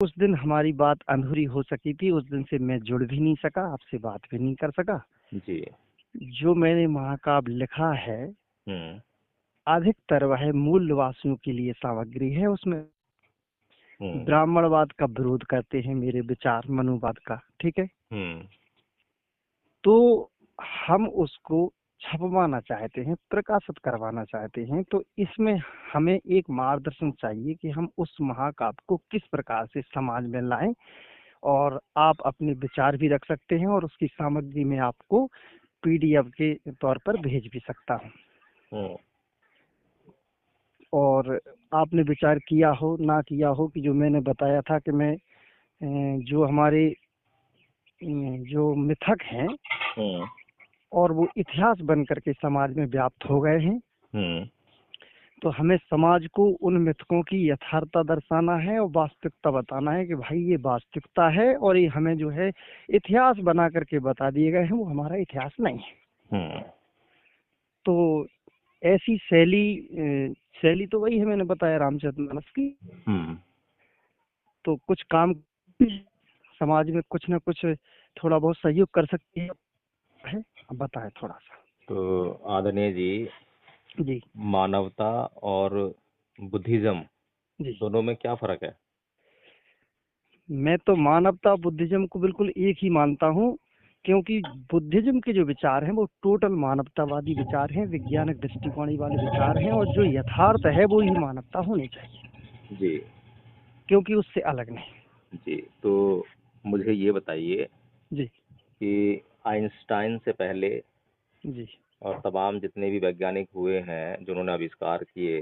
उस दिन हमारी बात अधूरी हो सकी थी। उस दिन से मैं जुड़ भी नहीं सका, आपसे बात भी नहीं कर सका जी। जो मैंने महाकाव्य लिखा है हम्म। अधिकतर वह मूल निवासियों के लिए सामग्री है। उसमें हम्म। ब्राह्मणवाद का विरोध करते हैं मेरे विचार, मनुवाद का, ठीक है। हम्म। तो हम उसको छपवाना चाहते हैं, प्रकाशित करवाना चाहते हैं। तो इसमें हमें एक मार्गदर्शन चाहिए कि हम उस महाकाव्य को किस प्रकार से समाज में लाएं। और आप अपने विचार भी रख सकते हैं और उसकी सामग्री में आपको पीडीएफ के तौर पर भेज भी सकता हूँ। हम्म। और आपने विचार किया हो ना किया हो कि जो मैंने बताया था कि मैं जो हमारे जो मिथक हैं हम्म। और वो इतिहास बन करके समाज में व्याप्त हो गए हैं। हम्म। तो हमें समाज को उन मिथकों की यथार्थता दर्शाना है और वास्तविकता बताना है कि भाई ये वास्तविकता है और ये हमें जो है इतिहास बना करके बता दिए गए हैं, वो हमारा इतिहास नहीं है। हम्म। तो ऐसी शैली तो वही है, मैंने बताया रामचरितमानस की। हम्म। तो कुछ काम समाज में कुछ ना कुछ थोड़ा बहुत सहयोग कर सकती है। अब बताएं थोड़ा सा। तो आदरणीय जी, जी मानवता और बुद्धिज्म जी, दोनों में क्या फर्क है? मैं तो मानवता बुद्धिज्म को बिल्कुल एक ही मानता हूँ, क्योंकि बुद्धिज्म के जो विचार हैं वो टोटल मानवतावादी विचार हैं, वैज्ञानिक दृष्टिकोण वाले विचार हैं, और जो यथार्थ है वो ही मानवता होनी चाहिए, जी। क्योंकि उससे अलग नहीं। जी, तो मुझे ये बताइए जी कि आइंस्टाइन से पहले जी और तमाम जितने भी वैज्ञानिक हुए हैं जिन्होंने आविष्कार किए,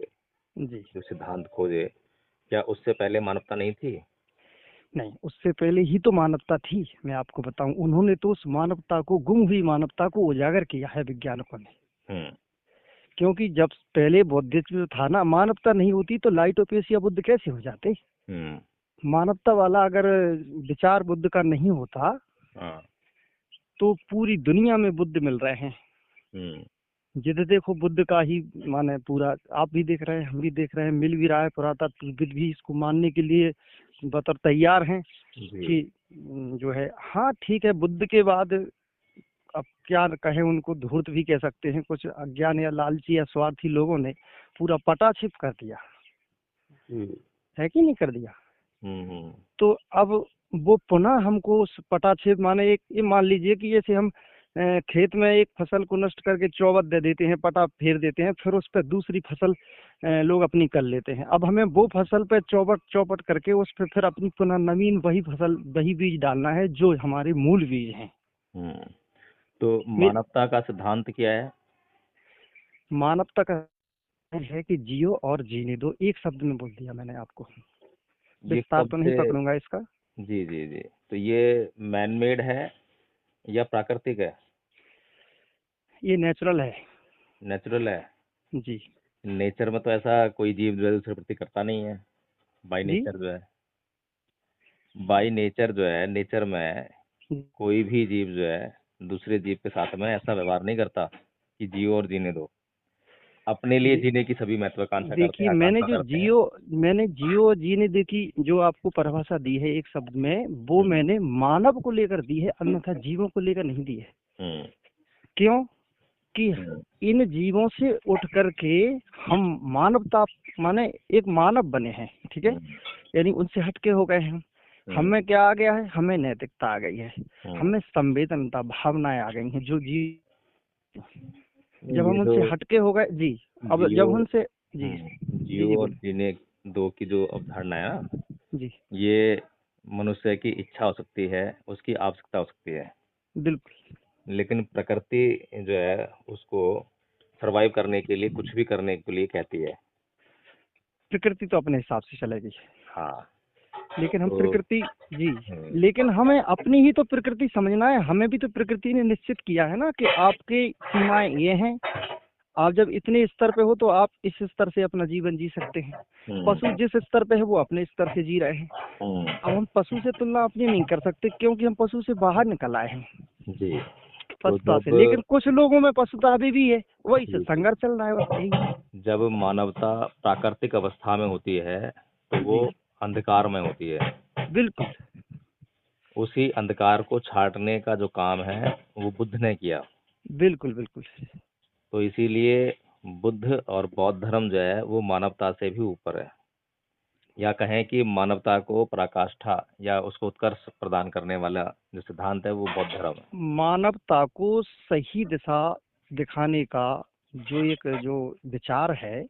जी, जो सिद्धांत खोजे, क्या उससे पहले मानवता नहीं थी? नहीं, उससे पहले ही तो मानवता थी। मैं आपको बताऊं, उन्होंने तो उस मानवता को, गुम हुई मानवता को उजागर किया है वैज्ञानिकों ने। हम्म। क्योंकि जब पहले बौद्धिज्म था ना, मानवता नहीं होती तो लाइटोपेस या बुद्ध कैसे हो जाते। हम्म। मानवता वाला अगर विचार बुद्ध का नहीं होता हाँ। तो पूरी दुनिया में बुद्ध मिल रहे हैं। हम्म। जिधर देखो बुद्ध का ही माने पूरा, आप भी देख रहे हैं, हम भी देख रहे हैं, मिल भी रहा है। पुरातत्वविद भी इसको मानने के लिए बतौर तैयार हैं जी। कि जो है, हाँ ठीक है, बुद्ध के बाद अब क्या कहें, उनको धूर्त भी कह सकते हैं। कुछ अज्ञान या लालची या स्वार्थी लोगों ने पूरा पटाक्षेप कर दिया हम्म। है कि नहीं कर दिया। हम्म। तो अब वो पुनः हमको उस पटाक्षेप, माने एक ये मान लीजिए कि जैसे हम खेत में एक फसल को नष्ट करके चौबत दे देते हैं, पटा फेर देते हैं, फिर उस पर दूसरी फसल लोग अपनी कर लेते हैं। अब हमें वो फसल पे चौबट चौपट करके उस पर फिर अपनी पुनः नवीन वही फसल, वही बीज डालना है जो हमारे मूल बीज हैं। हम्म। तो मे- मानवता का सिद्धांत क्या है? मानवता का है कि जियो और जीने दो, एक शब्द में बोल दिया मैंने आपको, ये विस्तार कब तो नहीं से? पकड़ूंगा इसका। जी जी जी। तो ये मैन मेड है या प्राकृतिक है? ये नेचुरल है। नेचुरल है। जी नेचर में तो ऐसा कोई जीव जो है दूसरे प्रति करता नहीं है। बाई जी नेचर जो है, बाई नेचर जो है, नेचर में कोई भी जीव जो है दूसरे जीव के साथ में ऐसा व्यवहार नहीं करता कि जियो और जीने दो। अपने लिए दे, जीने की सभी महत्वाकांक्षा करते देखिए, हैं, आकांक्षा करते हैं। मैंने जियो और जीने दे की जो आपको परिभाषा दी है एक शब्द में, वो हम्म। मैंने मानव को लेकर दी है, अन्यथा जीवों को लेकर नहीं दी है। हम्म। क्यों कि हम्म। इन जीवों से उठ करके हम मानवता, माने एक मानव बने हैं, ठीक है। हम्म। यानी उनसे हटके हो गए हैं। हम्म। हमें क्या आ गया है, हमें नैतिकता आ गई है, हम्म। हमें संवेदनता, भावनाएं आ गई हैं जो जी, जब ये हम जो उनसे हटके हो गए जी। अब जियो जब उनसे, जी जी जी जियो और बोले, जीने दो की जो अवधारणा है ना, जी ये मनुष्य की इच्छा हो सकती है, उसकी आवश्यकता हो सकती है, बिल्कुल। लेकिन प्रकृति जो है उसको सरवाइव करने के लिए कुछ भी करने के लिए कहती है। प्रकृति तो अपने हिसाब से चलेगी, हाँ। लेकिन हम तो प्रकृति, जी, हम्म। लेकिन हमें अपनी ही तो प्रकृति समझना है। हमें भी तो प्रकृति ने निश्चित किया है ना कि आपकी सीमाएं ये हैं। आप जब इतने स्तर पे हो तो आप इस स्तर से अपना जीवन जी सकते हैं। पशु हम्म। जिस स्तर पे है वो अपने स्तर से जी रहे हैं। हम्म। अब हम पशु से तुलना अपनी नहीं कर सकते, क्योंकि हम पशु से बाहर निकल आए हैं, जी। तो पशुता से। लेकिन कुछ लोगों में पशुता अभी भी है, वही से जी जी, संघर्ष चल रहा है, बस यही। जब मानवता प्राकृतिक अवस्था में होती है तो वो जी अंधकार में होती है। बिल्कुल उसी अंधकार को छाटने का जो काम है वो बुद्ध ने किया। बिल्कुल बिल्कुल। तो इसीलिए बुद्ध और बौद्ध धर्म जो है वो मानवता से भी ऊपर है, या कहें कि मानवता को पराकाष्ठा या उसको उत्कर्ष प्रदान करने वाला जो सिद्धांत है वो बौद्ध धर्म है। मानवता को सही दिशा दिखाने का जो विचार है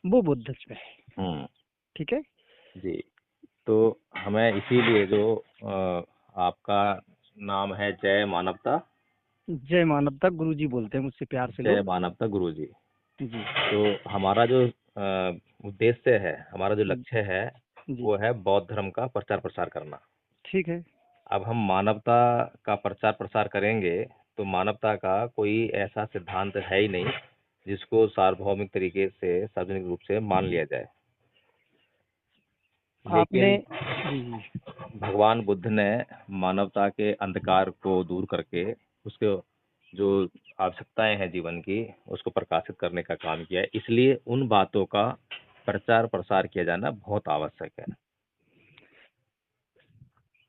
वो बुद्धिज्म है। हम्म। ठीक है। जी। तो हमें इसीलिए जो आपका नाम है जय मानवता। जय मानवता गुरुजी बोलते हैं मुझसे प्यार से जय लोग। मानवता गुरु जी। जी तो हमारा जो उद्देश्य है, हमारा जो लक्ष्य है जी। वो है बौद्ध धर्म का प्रचार प्रसार करना। ठीक है। अब हम मानवता का प्रचार प्रसार करेंगे तो मानवता का कोई ऐसा सिद्धांत है ही नहीं जिसको सार्वभौमिक तरीके से सार्वजनिक रूप से मान लिया जाए। आपने लेकिन जी जी भगवान बुद्ध ने मानवता के अंधकार को दूर करके उसके जो आवश्यकताएं हैं जीवन की उसको प्रकाशित करने का काम किया है, इसलिए उन बातों का प्रचार प्रसार किया जाना बहुत आवश्यक है।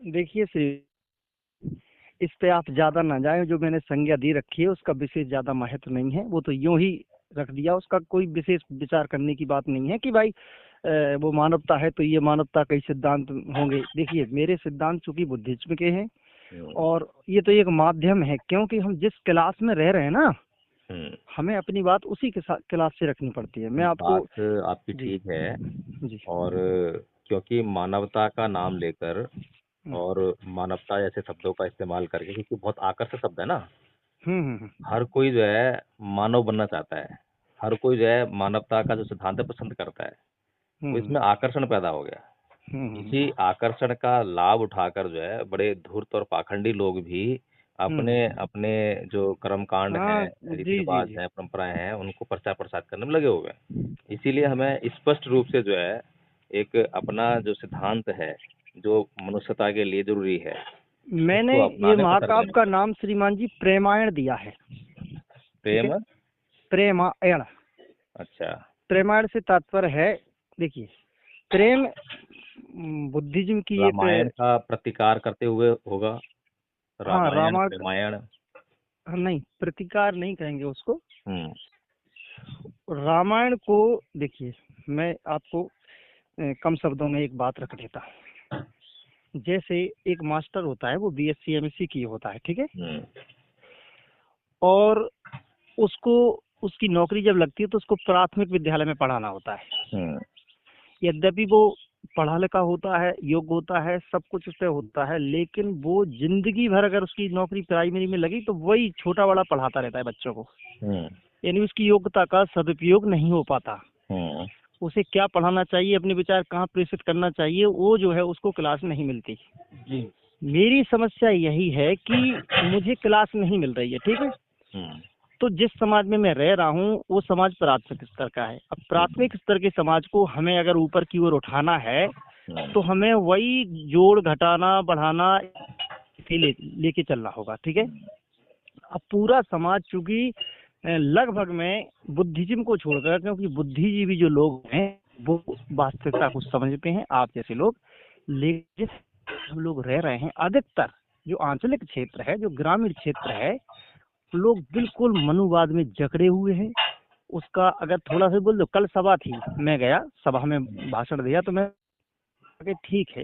देखिए श्री, इस पे आप ज्यादा ना जाएं। जो मैंने संज्ञा दी रखी है उसका विशेष ज्यादा महत्व नहीं है, वो तो यूं ही रख दिया। उसका कोई विशेष विचार करने की बात नहीं है कि भाई वो मानवता है तो ये मानवता के सिद्धांत होंगे। देखिए मेरे सिद्धांत चूंकि बुद्धिज्म के हैं और ये तो एक माध्यम है, क्योंकि हम जिस क्लास में रह रहे हैं ना हमें अपनी बात उसी के साथ क्लास से रखनी पड़ती है। मैं आपको बात आपकी जी ठीक है। जी और क्योंकि मानवता का नाम लेकर और मानवता जैसे शब्दों का इस्तेमाल करके, क्योंकि बहुत आकर्षक शब्द है ना, हम्म। हर कोई जो है मानव बनना चाहता है, हर कोई जो है मानवता का जो सिद्धांत है पसंद करता है, तो हम्म इसमें आकर्षण पैदा हो गया। हम्म इसी आकर्षण का लाभ उठाकर जो है बड़े धूर्त और पाखंडी लोग भी अपने हम्म। अपने जो कर्म कांड हाँ हैं, रीति जी जी रिवाज जी। हैं, परंपराएं हैं, उनको प्रचार प्रसार करने में लगे हुए हैं। इसीलिए हमें स्पष्ट रूप से जो है एक अपना जो सिद्धांत है जो मनुष्यता के लिए जरूरी है मैंने उसको ये अपनाने पर महाकाव्य सरकार। का नाम श्रीमान जी प्रेमायण दिया है। ठीक है। प्रेम। प्रेमायण। अच्छा। प्रेमायण से तात्पर्य है, देखिए प्रेम बुद्धिज्म की एक। रामायण का प्रतिकार करते हुए होगा, हाँ रामायण रामायण। रामायण। हम नहीं प्रतिकार नहीं कहेंगे उसको। हम्म। रामायण को देखिए, मैं आपको कम शब्दों में एक बात रख देता हूँ। जैसे एक मास्टर होता है वो बीएससी एमएससी की होता है। ठीक है। और उसको उसकी नौकरी जब लगती है तो उसको प्राथमिक विद्यालय में पढ़ाना होता है। यद्यपि वो पढ़ा लिखा होता है, योग्य होता है, सब कुछ उससे होता है, लेकिन वो जिंदगी भर अगर उसकी नौकरी प्राइमरी में लगी तो वही छोटा बड़ा पढ़ाता रहता है बच्चों को। यानी उसकी योग्यता का सदुपयोग नहीं हो पाता। उसे क्या पढ़ाना चाहिए, अपने विचार कहाँ प्रेषित करना चाहिए, वो जो है उसको क्लास नहीं मिलती। मेरी समस्या यही है कि मुझे क्लास नहीं मिल रही है। ठीक है। तो जिस समाज में मैं रह रहा हूँ वो समाज प्राथमिक स्तर का है। अब प्राथमिक स्तर के समाज को हमें अगर ऊपर की ओर उठाना है तो हमें वही जोड़ घटाना बढ़ाना लेके चलना होगा। ठीक है। अब पूरा समाज चूंकि लगभग में बुद्धिज्म को छोड़कर, क्योंकि बुद्धिजीवी जो लोग हैं वो वास्तविकता को समझते हैं, आप जैसे लोग, लेकिन हम लोग रह रहे हैं अधिकतर जो आंचलिक क्षेत्र है, जो ग्रामीण क्षेत्र है, लोग बिल्कुल मनुवाद में जकड़े हुए हैं। उसका अगर थोड़ा सा बोल दो, कल सभा थी, मैं गया सभा में भाषण दिया तो मैं ठीक है,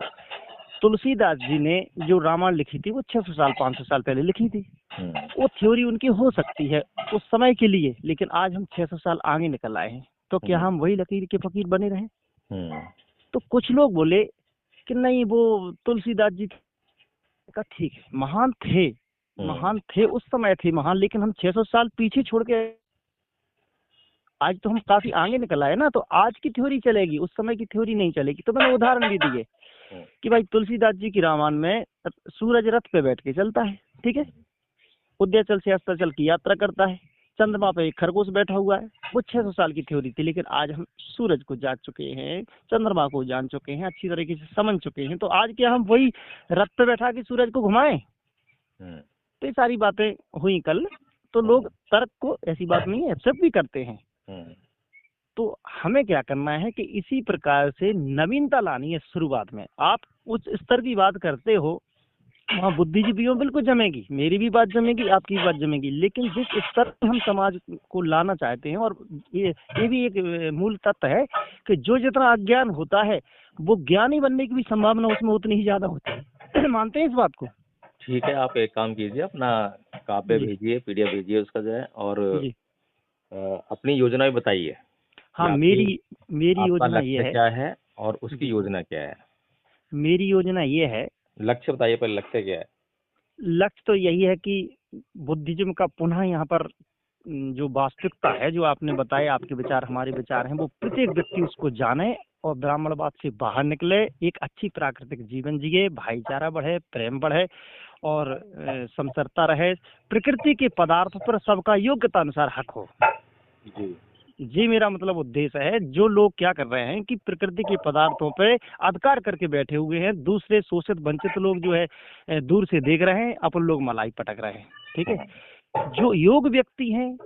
तुलसीदास जी ने जो रामायण लिखी थी वो 600 साल 500 साल पहले लिखी थी। वो थ्योरी उनकी हो सकती है उस समय के लिए, लेकिन आज हम 600 साल आगे निकल आए हैं, तो क्या हम वही लकीर के फकीर बने रहे? तो कुछ लोग बोले कि नहीं, वो तुलसीदास जी का ठीक है, महान थे उस समय थे महान, लेकिन हम 600 साल पीछे छोड़ के आज तो हम काफी आगे निकल आए ना, तो आज की थ्योरी चलेगी, उस समय की थ्योरी नहीं चलेगी। तो मैंने उदाहरण भी दिए कि भाई तुलसीदास जी की रामायण में सूरज रथ पे बैठ के चलता है। ठीक है। उदयाचल से अस्ताचल की यात्रा करता है, चंद्रमा पे एक खरगोश बैठा हुआ है। वो 600 साल की थ्योरी थी, लेकिन आज हम सूरज को जान चुके हैं, चंद्रमा को जान चुके हैं, अच्छी तरीके से समझ चुके हैं। तो आज क्या हम वही रथ पे बैठा के सूरज को घुमाएं? तो ये सारी बातें हुई कल। तो लोग तर्क को, ऐसी बात नहीं है, एक्सेप्ट भी करते हैं। तो हमें क्या करना है कि इसी प्रकार से नवीनता लानी है। शुरुआत में आप उच्च स्तर की बात करते हो, वहाँ बुद्धिजीवियों बिल्कुल जमेगी, मेरी भी बात जमेगी, आपकी भी बात जमेगी, लेकिन जिस स्तर पे हम समाज को लाना चाहते हैं, और ये भी एक मूल तत्व है कि जो जितना अज्ञान होता है वो ज्ञानी बनने की भी संभावना उसमें उतनी ही ज्यादा होती है। मानते हैं इस बात को? ठीक है, आप एक काम कीजिए, अपना काव्य जी भेजिए, पीडीएफ भेजिए उसका जो है, और जी। अपनी योजना भी बताइए कि हाँ, आपकी मेरी आपका योजना ये लक्ष्य है। क्या है और उसकी जी, योजना क्या है। मेरी योजना ये है। लक्ष्य बताइए, पहले लक्ष्य क्या है। लक्ष्य तो यही है कि बुद्धिज्म का पुनः यहाँ पर जो वास्तविकता है, जो आपने बताया, आपके विचार हमारे विचार हैं, वो प्रत्येक व्यक्ति उसको जाने और ब्राह्मणवाद से बाहर निकले, एक अच्छी प्राकृतिक जीवन जिए, भाईचारा बढ़े, प्रेम बढ़े और समसरता रहे, प्रकृति के पदार्थ पर सबका योग्यता अनुसार हक हो। जी जी, मेरा मतलब उद्देश्य है। जो लोग क्या कर रहे हैं कि प्रकृति के पदार्थों पे अधिकार करके बैठे हुए हैं, दूसरे शोषित वंचित लोग जो है दूर से देख रहे हैं, अपन लोग मलाई पटक रहे हैं। ठीक है। जो योग व्यक्ति हैं,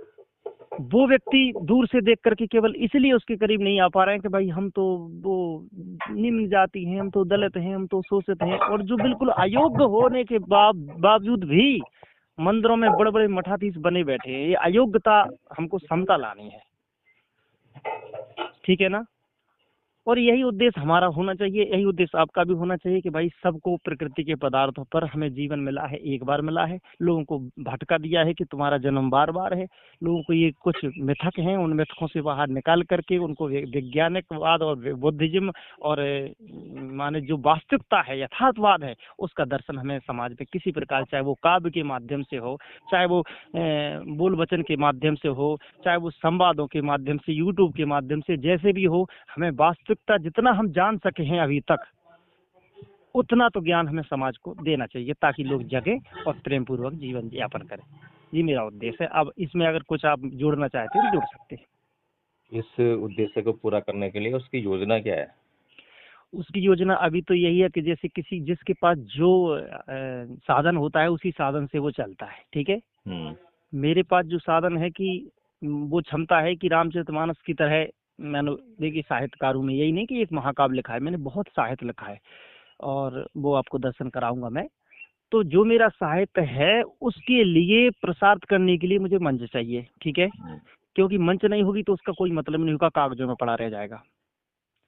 वो व्यक्ति दूर से देख करके केवल इसलिए उसके करीब नहीं आ पा रहे हैं कि भाई हम तो वो निम्न जाति हैं, हम तो दलित हैं, हम तो शोषित हैं, और जो बिल्कुल अयोग्य होने के बावजूद भी मंदिरों में बड़े बड़े मठाधीश बने बैठे हैं। ये अयोग्यता हमको समता लानी है। ठीक है ना? और यही उद्देश्य हमारा होना चाहिए, यही उद्देश्य आपका भी होना चाहिए कि भाई सबको प्रकृति के पदार्थों पर हमें जीवन मिला है, एक बार मिला है, लोगों को भटका दिया है कि तुम्हारा जन्म बार बार है। लोगों को ये कुछ मिथक हैं, उन मिथकों से बाहर निकाल करके उनको वैज्ञानिकवाद और बुद्धिज्म और माने जो वास्तविकता है, यथार्थवाद है, उसका दर्शन हमें समाज में किसी प्रकार, चाहे वो काव्य के माध्यम से हो, चाहे वो बोल वचन के माध्यम से हो, चाहे वो संवादों के माध्यम से, यूट्यूब के माध्यम से, जैसे भी हो, हमें वास्तविकता जितना हम जान सके हैं अभी तक, उतना तो ज्ञान हमें समाज को देना चाहिए, ताकि लोग जगे और प्रेम पूर्वक जीवन यापन करें। ये मेरा उद्देश्य है। अब इसमें अगर कुछ आप जोड़ना चाहते हैं तो जोड़ सकते हैं। इस उद्देश्य को पूरा करने के लिए उसकी योजना क्या है। उसकी योजना अभी तो यही है कि जैसे किसी जिसके पास जो साधन होता है, उसी साधन से वो चलता है। ठीक है। मेरे पास जो साधन है कि वो क्षमता है कि रामचरितमानस की तरह, मैंने देखिए साहित्यकारों में यही नहीं कि एक महाकाव्य लिखा है, मैंने बहुत साहित्य लिखा है, और वो आपको दर्शन कराऊंगा मैं। तो जो मेरा साहित्य है उसके लिए प्रसार करने के लिए मुझे मंच चाहिए। ठीक है। क्योंकि मंच नहीं होगी तो उसका कोई मतलब नहीं होगा, कागजों में पड़ा रह जाएगा।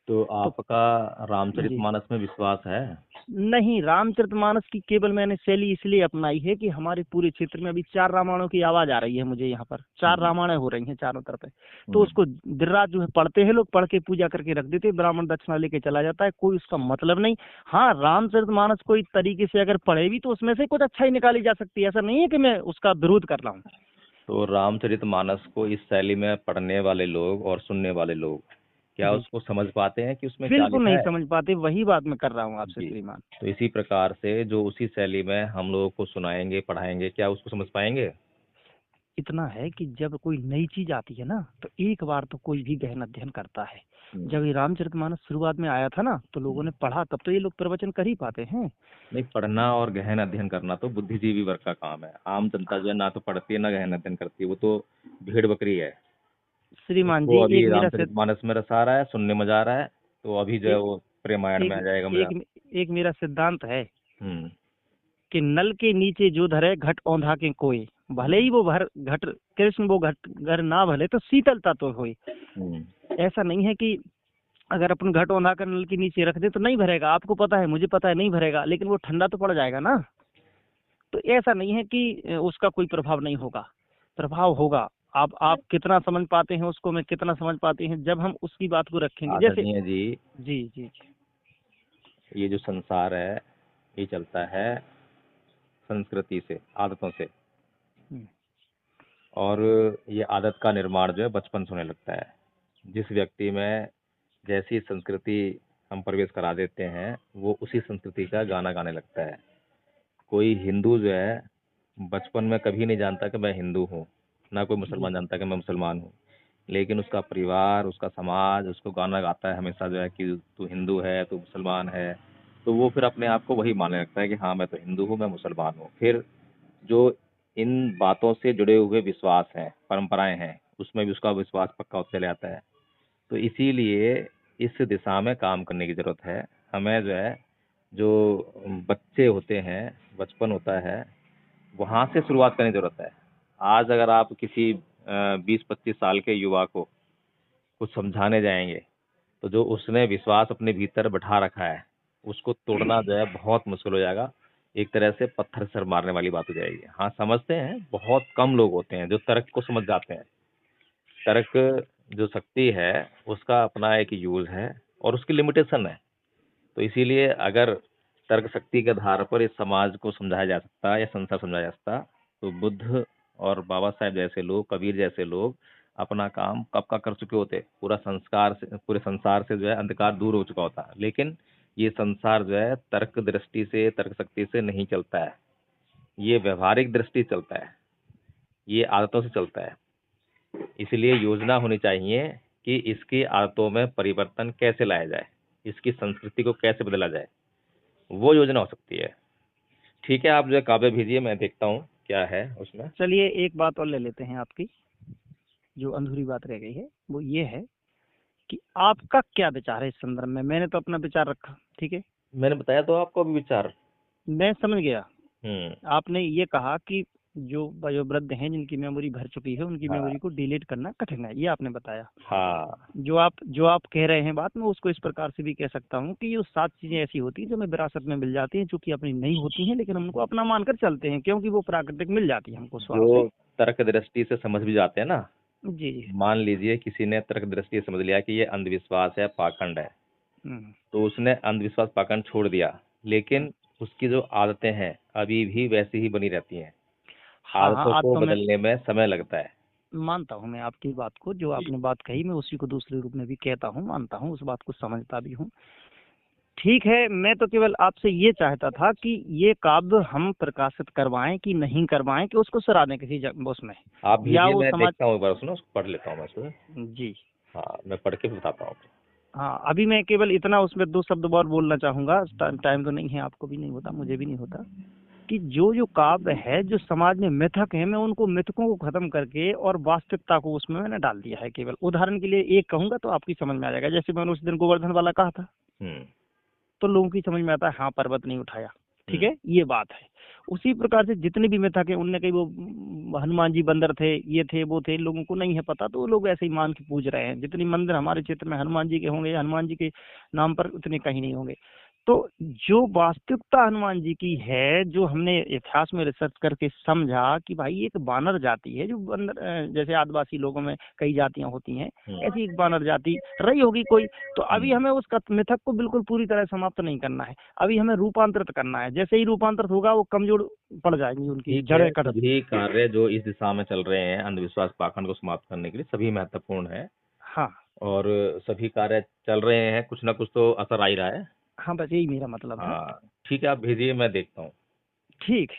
तो तो आपका जी, रामचरितमानस में विश्वास है। नहीं, रामचरितमानस की केवल मैंने शैली इसलिए अपनाई है कि हमारे पूरे क्षेत्र में अभी 4 रामायणों की आवाज आ रही है मुझे, यहाँ पर 4 रामायण हो रही हैं चारों तरफ है। तो उसको दिन रात जो है पढ़ते हैं लोग, पढ़ के पूजा करके रख देते, ब्राह्मण दक्षिणा लेके चला जाता है, कोई उसका मतलब नहीं। हाँ, रामचरितमानस कोई तरीके से अगर पढ़े भी तो उसमें से कुछ अच्छा ही निकाली जा सकती है, ऐसा नहीं है कि मैं उसका विरोध कर रहा हूँ। तो रामचरितमानस को इस शैली में पढ़ने वाले लोग और सुनने वाले लोग क्या जी, उसको समझ पाते हैं कि उसमें क्या बिल्कुल लिखा नहीं है। समझ पाते, वही बात मैं कर रहा हूँ आपसे जी। श्रीमान। तो इसी प्रकार से जो उसी शैली में हम लोगों को सुनाएंगे, पढ़ाएंगे, क्या उसको समझ पाएंगे। इतना है कि जब कोई नई चीज आती है ना, तो एक बार तो कोई भी गहन अध्ययन करता है। जब ये रामचरितमानस शुरुआत में आया था ना, तो लोगों ने पढ़ा, तब तो ये लोग प्रवचन कर ही पाते हैं। नहीं, पढ़ना और गहन अध्ययन करना तो बुद्धिजीवी वर्ग का काम है। आम जनता जो है ना तो पढ़ती है ना गहन अध्ययन करती है, वो तो भेड़ बकरी है। श्रीमान उसको जी, अभी एक मेरा सिद्ध रामचरितमानस में रस आ रहा है, सुनने में मजा आ रहा है, तो अभी जो है एक वो प्रेमायण में एक आ जाएगा मजा। एक एक मेरा सिद्धांत है हम्म कि नल के नीचे जो धरे घट औंधा के कोई, भले ही वो भर घट कृष्ण वो घट घर ना भले तो शीतलता तो होई। हम्म ऐसा नहीं है कि अगर अपन घट औंधा कर नल के नीचे रख दे तो नहीं भरेगा, आपको पता है, मुझे पता है, नहीं भरेगा, लेकिन वो ठंडा तो पड़ जाएगा ना। तो ऐसा नहीं है कि उसका कोई प्रभाव नहीं होगा, प्रभाव होगा। आप कितना समझ पाते हैं उसको, मैं कितना समझ पाते हैं, जब हम उसकी बात को रखेंगे जैसे। आदरणीय जी, जी जी जी। ये जो संसार है ये चलता है संस्कृति से, आदतों से। हम्म, और ये आदत का निर्माण जो है बचपन से होने लगता है। जिस व्यक्ति में जैसी संस्कृति हम प्रवेश करा देते हैं वो उसी संस्कृति का गाना गाने लगता है। कोई हिंदू जो है बचपन में कभी नहीं जानता कि मैं हिंदू हूँ, ना कोई जी मुसलमान जानता कि मैं मुसलमान हूँ, लेकिन उसका परिवार, उसका समाज उसको गाना गाता है हमेशा जो है कि तू हिंदू है, तू मुसलमान है। तो वो फिर अपने आप को वही मानने लगता है कि हाँ मैं तो हिंदू हूँ, मैं मुसलमान हूँ। फिर जो इन बातों से जुड़े हुए विश्वास हैं, परंपराएं हैं, उसमें भी उसका विश्वास पक्का होते चले आता है। तो इसीलिए इस दिशा में काम करने की जरूरत है। हमें जो है जो बच्चे होते हैं, बचपन होता है, वहाँ से शुरुआत करने की ज़रूरत है। आज अगर आप किसी 20-25 साल के युवा को कुछ समझाने जाएँगे, तो जो उसने विश्वास अपने भीतर बैठा रखा है, उसको तोड़ना जो है बहुत मुश्किल हो जाएगा। एक तरह से पत्थर से सर मारने वाली बात हो जाएगी। हाँ, समझते हैं, बहुत कम लोग होते हैं जो तर्क को समझ जाते हैं। तर्क जो शक्ति है, उसका अपना एक यूज़ है और उसकी लिमिटेशन है। तो इसीलिए अगर तर्क शक्ति के आधार पर इस समाज को समझाया जा सकता या संसार समझाया जा सकता, तो बुद्ध और बाबा साहेब जैसे लोग, कबीर जैसे लोग अपना काम कब का कर चुके होते। पूरे संसार से जो है अंधकार दूर हो चुका होता। लेकिन ये संसार जो है तर्क दृष्टि से, तर्क शक्ति से नहीं चलता है। ये व्यवहारिक दृष्टि से चलता है, ये आदतों से चलता है। इसलिए योजना होनी चाहिए कि इसकी आदतों में परिवर्तन कैसे लाया जाए, इसकी संस्कृति को कैसे बदला जाए, वो योजना हो सकती है। ठीक है, आप जो है काव्य भेजिए, मैं देखता हूँ क्या है उसमें। चलिए एक बात और ले लेते हैं आपकी, जो अधूरी बात रह गई है वो ये है कि आपका क्या विचार है इस संदर्भ में। मैंने तो अपना विचार रखा, ठीक है, मैंने बताया तो आपको अभी विचार। मैं समझ गया। हम्म। आपने ये कहा कि जो वयोवृद्ध हैं जिनकी मेमोरी भर चुकी है उनकी हाँ मेमोरी को डिलीट करना कठिन है, ये आपने बताया। हाँ। जो आप कह रहे हैं बात, मैं उसको इस प्रकार से भी कह सकता हूँ कि ये 7 चीजें ऐसी होती हैं जो हमें विरासत में मिल जाती हैं, जो कि अपनी नहीं होती हैं, लेकिन हम उनको अपना मानकर चलते हैं क्योंकि वो प्राकृतिक मिल जाती है हमको स्वभाव से। जो तर्क दृष्टि से समझ भी जाते हैं ना, जी जी। मान लीजिए किसी ने तर्क दृष्टि से समझ लिया कि ये अंधविश्वास है, पाखंड है, हम्म, तो उसने अंधविश्वास पाखंड छोड़ दिया, हम्म। लेकिन उसकी जो आदतें हैं अभी भी वैसी ही बनी रहती हैं। हाँ हाँ, आदतों आज को तो मैं बदलने में समय लगता है। मानता हूँ, मैं आपकी बात को, जो जी। आपने बात कही मैं उसी को दूसरे रूप में भी कहता हूँ, मानता हूँ, उस बात को समझता भी हूँ। ठीक है, मैं तो केवल आपसे ये चाहता था कि ये काव्य हम प्रकाशित करवाएं कि नहीं करवाएं, कि उसको सरा दें किसी उसमें, आप या भेजिए, वो मैं समाज। देखता हूँ एक बार, सुनो उसको पढ़ लेता हूँ मैं उसको। जी। हाँ, मैं पढ़ के बताता हूँ। हाँ, अभी मैं केवल इतना उसमें 2 शब्द और बोलना चाहूंगा, टाइम तो नहीं है, आपको भी नहीं होता, मुझे भी नहीं होता, कि जो जो काव्य है, जो समाज में मिथक है, मैं उनको मिथकों को खत्म करके और वास्तविकता को उसमें मैंने डाल दिया है। केवल उदाहरण के लिए एक कहूंगा तो आपकी समझ में आ जाएगा। जैसे मैंने उस दिन गोवर्धन वाला कहा था, हम्म। तो लोगों की समझ में आता है हाँ, पर्वत नहीं उठाया, ठीक हम्म। है, ये बात है। उसी प्रकार से जितने भी मिथक है उनने कहीं वो हनुमान जी बंदर थे, ये थे, वो थे, लोगों को नहीं है पता, तो वो लोग ऐसे ही मान के पूज रहे हैं। जितनी मंदिर हमारे क्षेत्र में हनुमान जी के होंगे या हनुमान जी के नाम पर, उतने कहीं नहीं होंगे। तो जो वास्तविकता हनुमान जी की है, जो हमने इतिहास में रिसर्च करके समझा कि भाई एक बानर जाति है, जो बंदर जैसे आदिवासी लोगों में कई जातियां होती हैं, ऐसी एक बानर जाति रही होगी कोई। तो अभी हमें उस मिथक को बिल्कुल पूरी तरह समाप्त नहीं करना है, अभी हमें रूपांतरित करना है। जैसे ही रूपांतरित होगा वो कमजोर पड़ जाएंगी, उनकी ठीक है, जड़ें कट। सभी कार्य जो इस दिशा में चल रहे हैं अंधविश्वास पाखंड को समाप्त करने के लिए, सभी महत्वपूर्ण है। हाँ और सभी कार्य चल रहे हैं, कुछ ना कुछ तो असर आ ही रहा है। हाँ, बस यही मेरा मतलब है। हाँ, ठीक है, आप भेजिए, मैं देखता हूँ। ठीक है।